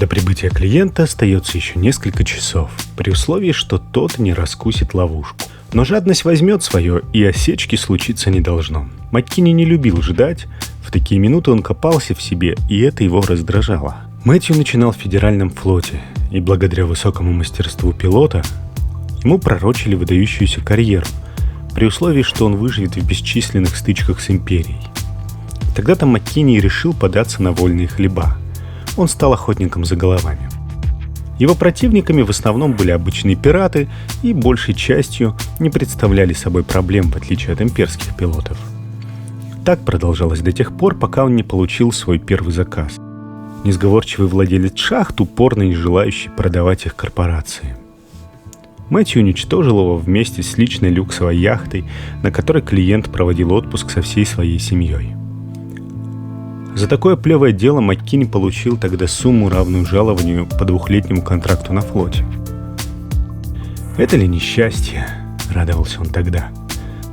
До прибытия клиента остается еще несколько часов, при условии, что тот не раскусит ловушку. Но жадность возьмет свое, и осечки случиться не должно. Маккини не любил ждать, в такие минуты он копался в себе, и это его раздражало. Мэтью начинал в Федеральном флоте, и благодаря высокому мастерству пилота ему пророчили выдающуюся карьеру, при условии, что он выживет в бесчисленных стычках с империей. Тогда-то Маккини решил податься на вольные хлеба. Он стал охотником за головами. Его противниками в основном были обычные пираты и большей частью не представляли собой проблем, в отличие от имперских пилотов. Так продолжалось до тех пор, пока он не получил свой первый заказ. Несговорчивый владелец шахт, упорно не желающий продавать их корпорации. Мэтью уничтожил его вместе с личной люксовой яхтой, на которой клиент проводил отпуск со всей своей семьей. За такое плевое дело Маккини получил тогда сумму, равную жалованию по 2-летнему контракту на флоте. «Это ли несчастье?» — радовался он тогда,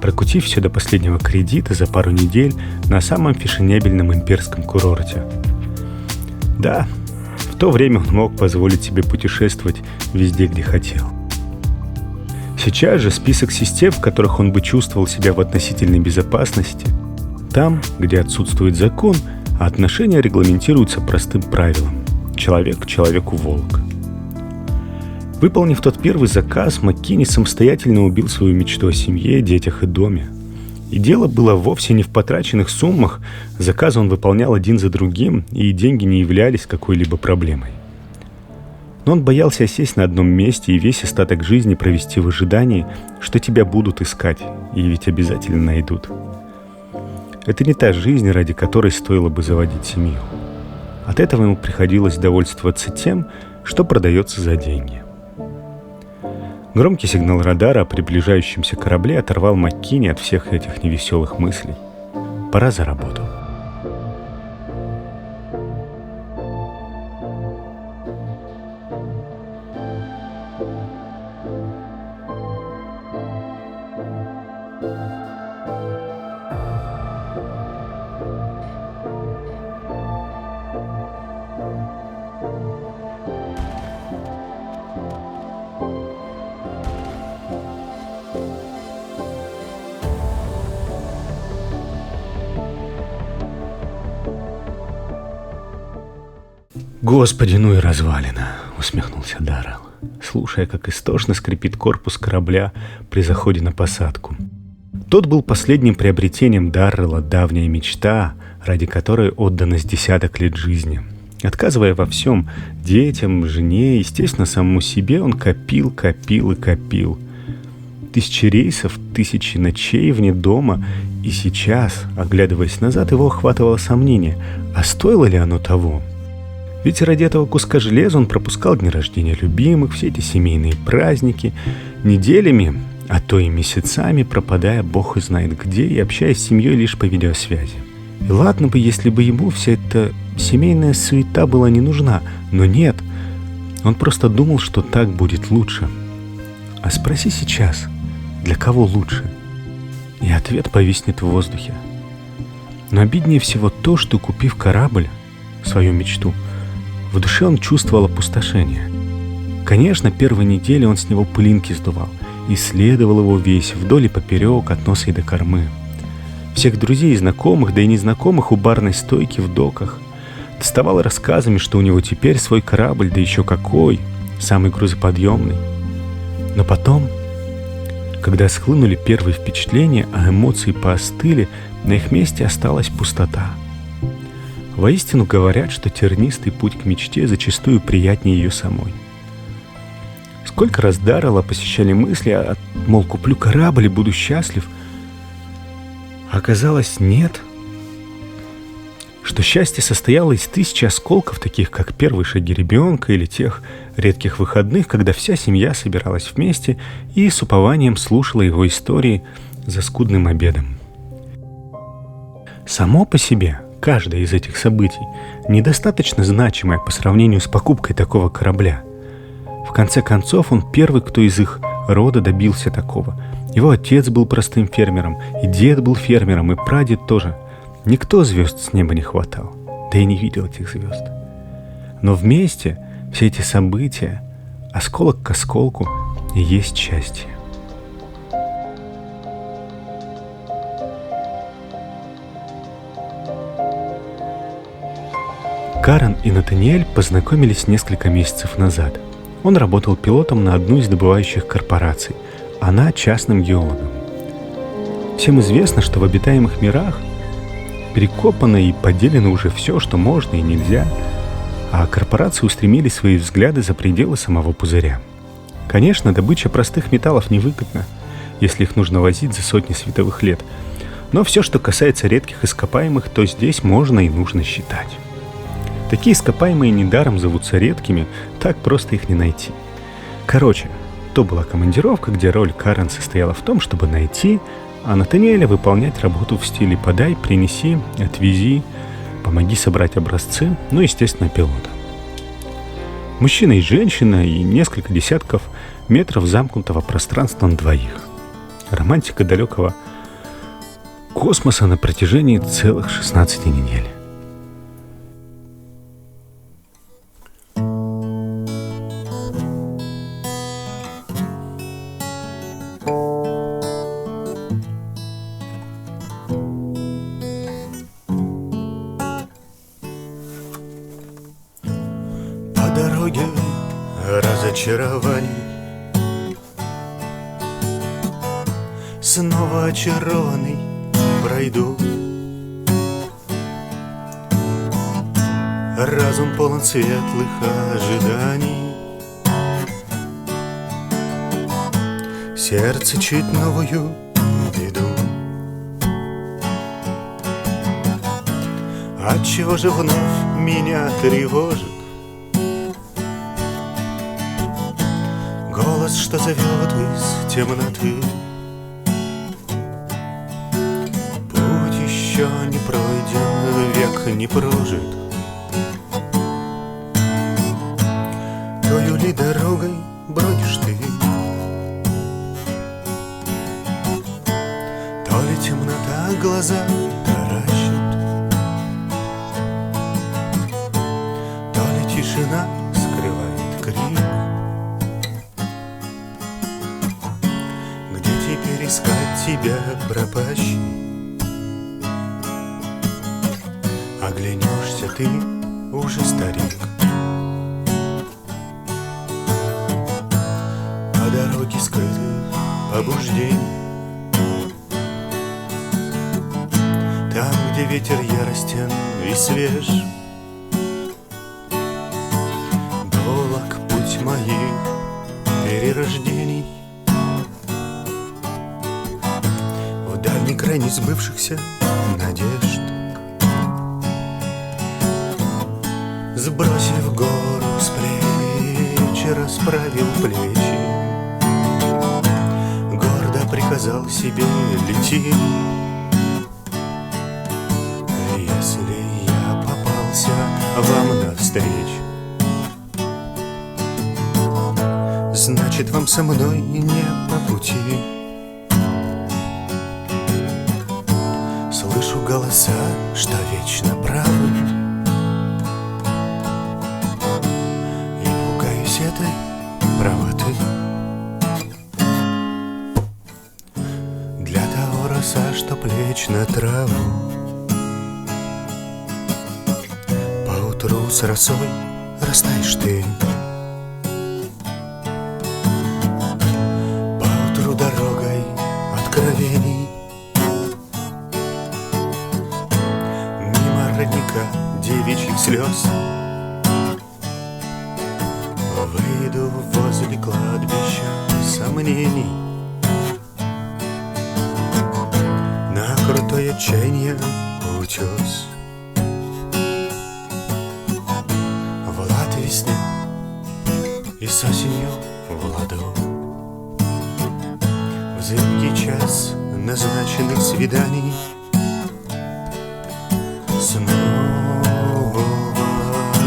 прокутив все до последнего кредита за пару недель на самом фешенебельном имперском курорте. Да, в то время он мог позволить себе путешествовать везде, где хотел. Сейчас же список систем, в которых он бы чувствовал себя в относительной безопасности, там, где отсутствует закон, а отношения регламентируются простым правилом – человек человеку волк. Выполнив тот первый заказ, Маккини самостоятельно убил свою мечту о семье, детях и доме. И дело было вовсе не в потраченных суммах, заказы он выполнял один за другим, и деньги не являлись какой-либо проблемой. Но он боялся осесть на одном месте и весь остаток жизни провести в ожидании, что тебя будут искать, и ведь обязательно найдут. Это не та жизнь, ради которой стоило бы заводить семью. От этого ему приходилось довольствоваться тем, что продается за деньги. Громкий сигнал радара о приближающемся корабле оторвал Маккини от всех этих невеселых мыслей. Пора за работу. «Господи, ну и развалина!» — усмехнулся Даррелл, слушая, как истошно скрипит корпус корабля при заходе на посадку. Тот был последним приобретением Даррелла, давняя мечта, ради которой отдано с десяток лет жизни. Отказывая во всем — детям, жене, естественно, самому себе, он копил, копил и копил. 1000 рейсов, 1000 ночей вне дома, и сейчас, оглядываясь назад, его охватывало сомнение, а стоило ли оно того? Ведь ради этого куска железа он пропускал дни рождения любимых, все эти семейные праздники, неделями, а то и месяцами пропадая бог знает где и общаясь с семьей лишь по видеосвязи. И ладно бы, если бы ему вся эта семейная суета была не нужна, но нет, он просто думал, что так будет лучше. А спроси сейчас, для кого лучше? И ответ повиснет в воздухе. Но обиднее всего то, что, купив корабль, свою мечту, в душе он чувствовал опустошение. Конечно, первые недели он с него пылинки сдувал, исследовал его весь, вдоль и поперек, от носа и до кормы. Всех друзей и знакомых, да и незнакомых у барной стойки в доках. Доставал рассказами, что у него теперь свой корабль, да еще какой, самый грузоподъемный. Но потом, когда схлынули первые впечатления, а эмоции поостыли, на их месте осталась пустота. Воистину говорят, что тернистый путь к мечте зачастую приятнее ее самой. Сколько раз Даррелла посещали мысли, мол, куплю корабль и буду счастлив. А оказалось, нет. Что счастье состояло из 1000 осколков, таких как первые шаги ребенка или тех редких выходных, когда вся семья собиралась вместе и с упованием слушала его истории за скудным обедом. Само по себе каждое из этих событий недостаточно значимое по сравнению с покупкой такого корабля. В конце концов, он первый, кто из их рода добился такого. Его отец был простым фермером, и дед был фермером, и прадед тоже. Никто звезд с неба не хватал, да и не видел этих звезд. Но вместе все эти события, осколок к осколку, и есть счастье. Карен и Натаниэль познакомились несколько месяцев назад. Он работал пилотом на одну из добывающих корпораций, она частным геологом. Всем известно, что в обитаемых мирах перекопано и поделено уже все, что можно и нельзя, а корпорации устремили свои взгляды за пределы самого пузыря. Конечно, добыча простых металлов невыгодна, если их нужно возить за сотни световых лет, но все, что касается редких ископаемых, то здесь можно и нужно считать. Такие ископаемые недаром зовутся редкими, так просто их не найти. Короче, то была командировка, где роль Карен состояла в том, чтобы найти, а Натаниэля выполнять работу в стиле «подай, принеси, отвези», «помоги собрать образцы», ну, естественно, пилота. Мужчина и женщина и несколько десятков метров замкнутого пространства на двоих. Романтика далекого космоса на протяжении целых 16 недель. Разочарований снова очарованный пройду. Разум полон светлых ожиданий, сердце чуть новую беду. Отчего же вновь меня тревожит голос, что зовет из темноты? Путь еще не пройден, век не прожит. Тою ли дорогой бродишь ты? То ли темнота глаза таращит, то ли тишина скрывает крик. Искать тебя пропащий, оглянешься ты, уже старик. По дороге скрытых побуждений, там, где ветер яростен и свеж, долог путь моих перерождений. Дальний край несбывшихся надежд, сбросив гору с плеч, расправил плечи, гордо приказал себе лети. Если я попался вам навстречу, значит, вам со мной не по пути. Слышу голоса, что вечно правы, и пугаюсь этой правоты. Для того роса, что плеч на траву, поутру с росой растаешь ты. Поутру дорогой откровений, родника девичьих слез, выйду возле кладбища сомнений, на крутой отчаяние утес. Влад весне и с осенью в ладу, в зыбкий час назначенных свиданий снова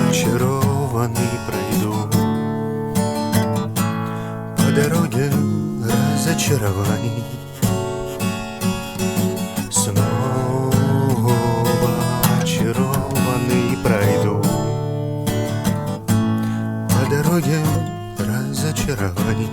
очарованный пройду. По дороге разочарований снова очарованный пройду. дороге разочарований.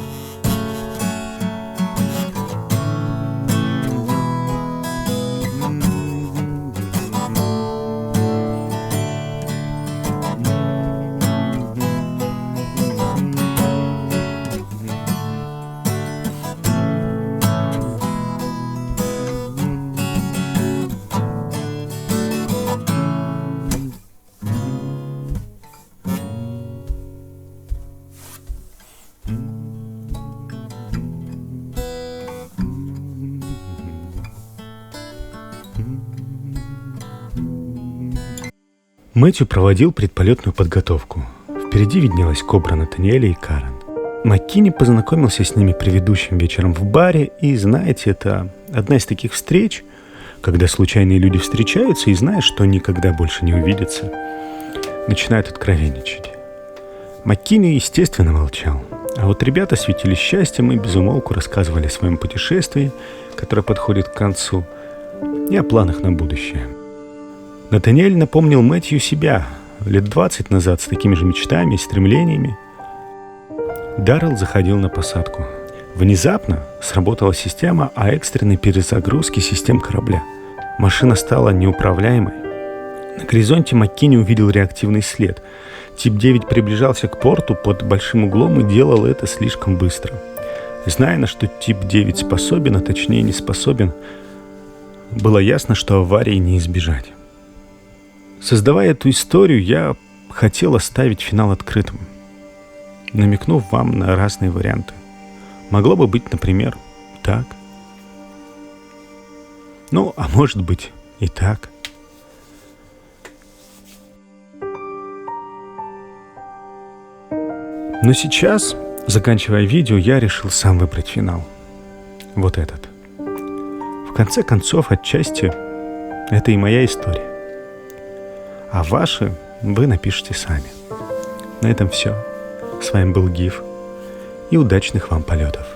Мэтью проводил предполетную подготовку. Впереди виднелась Кобра Натаниэля и Карен. Маккини познакомился с ними предыдущим вечером в баре, и, знаете, это одна из таких встреч, когда случайные люди встречаются и, зная, что никогда больше не увидятся, начинают откровенничать. Маккини, естественно, молчал, а вот ребята светились счастьем и безумолку рассказывали о своем путешествии, которое подходит к концу, и о планах на будущее. Натаниэль напомнил Мэтью себя лет 20 назад с такими же мечтами и стремлениями. Даррелл заходил на посадку. Внезапно сработала система о экстренной перезагрузке систем корабля. Машина стала неуправляемой. На горизонте Маккини увидел реактивный след. Тип 9 приближался к порту под большим углом и делал это слишком быстро. Зная, на что тип 9 способен, а точнее не способен, было ясно, что аварии не избежать. Создавая эту историю, я хотел оставить финал открытым, намекнув вам на разные варианты. Могло бы быть, например, так. Ну, а может быть и так. Но сейчас, заканчивая видео, я решил сам выбрать финал. Вот этот. В конце концов, отчасти, это и моя история. А ваши вы напишите сами. На этом все. С вами был Гиф. И удачных вам полетов.